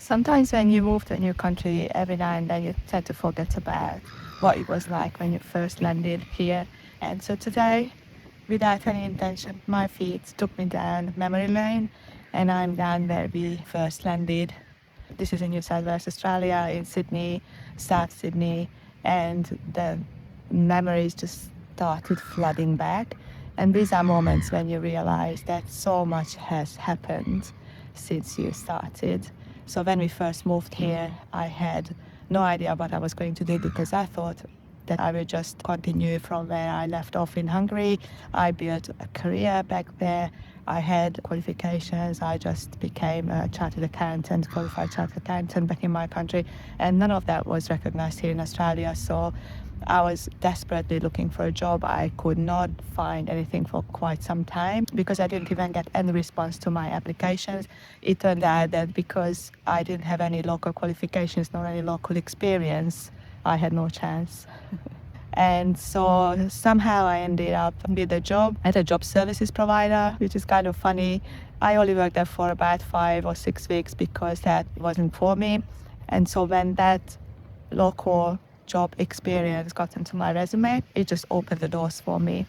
Sometimes when you move to a new country, every now and then you tend to forget about what it was like when you first landed here. And so today, without any intention, my feet took me down memory lane, and I'm down where we first landed. This is in New South Wales, Australia, in Sydney, South Sydney, and the memories just started flooding back. And these are moments when you realize that so much has happened since you started. So when we first moved here, I had no idea what I was going to do because I thought that I would just continue from where I left off in Hungary. I built a career back there. I had qualifications. I just became a chartered accountant, qualified chartered accountant back in my country. And none of that was recognized here in Australia. So I was desperately looking for a job. I could not find anything for quite some time because I didn't even get any response to my applications. It turned out that because I didn't have any local qualifications nor any local experience, I had no chance. And so somehow I ended up with a job at a job services provider, which is kind of funny. I only worked there for about 5 or 6 weeks because that wasn't for me. And so when that local job experience got into my resume, it just opened the doors for me.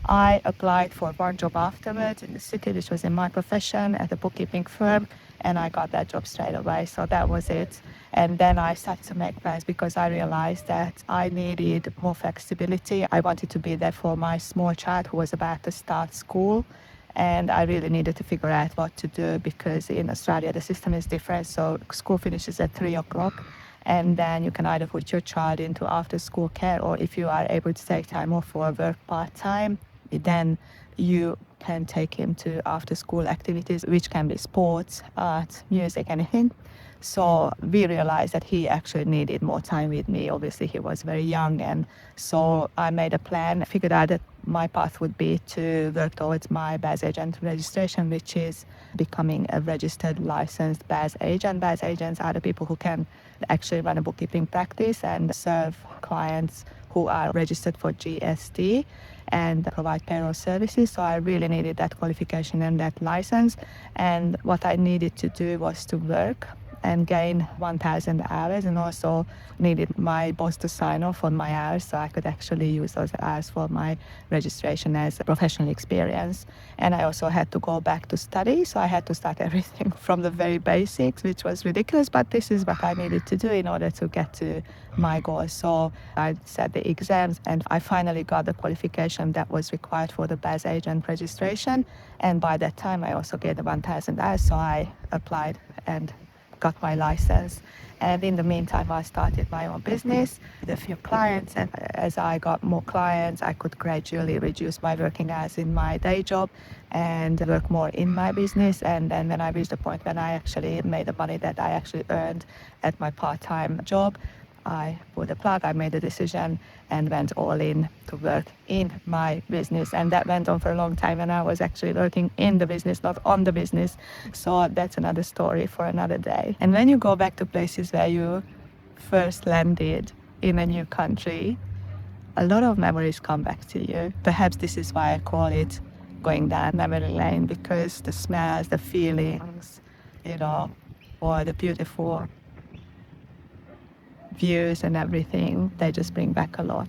I applied for one job afterwards in the city, which was in my profession at a bookkeeping firm, and I got that job straight away. So that was it. And then I started to make plans because I realized that I needed more flexibility. I wanted to be there for my small child who was about to start school. And I really needed to figure out what to do because in Australia the system is different. So school finishes at 3 o'clock. And then you can either put your child into after school care, or if you are able to take time off for work part-time, then you can take him to after school activities, which can be sports, art, music, anything. So we realized that he actually needed more time with me. Obviously, he was very young. And so I made a plan, figured out that my path would be to work towards my BAS agent registration, which is becoming a registered licensed BAS agent. BAS agents are the people who can actually run a bookkeeping practice and serve clients who are registered for GST and provide payroll services. So I really needed that qualification and that license. And what I needed to do was to work and gain 1,000 hours, and also needed my boss to sign off on my hours so I could actually use those hours for my registration as a professional experience. And I also had to go back to study, so I had to start everything from the very basics, which was ridiculous, but this is what I needed to do in order to get to my goals. So I set the exams and I finally got the qualification that was required for the BAS agent registration. And by that time I also gained the 1,000 hours, so I applied and got my license. And in the meantime, I started my own business with a few clients. And as I got more clients, I could gradually reduce my working hours in my day job and work more in my business. And then when I reached the point when I actually made the money that I actually earned at my part-time job, I pulled the plug, I made a decision and went all in to work in my business. And that went on for a long time, and I was actually working in the business, not on the business. So that's another story for another day. And when you go back to places where you first landed in a new country, a lot of memories come back to you. Perhaps this is why I call it going down memory lane, because the smells, the feelings, or the beautiful views and everything, they just bring back a lot.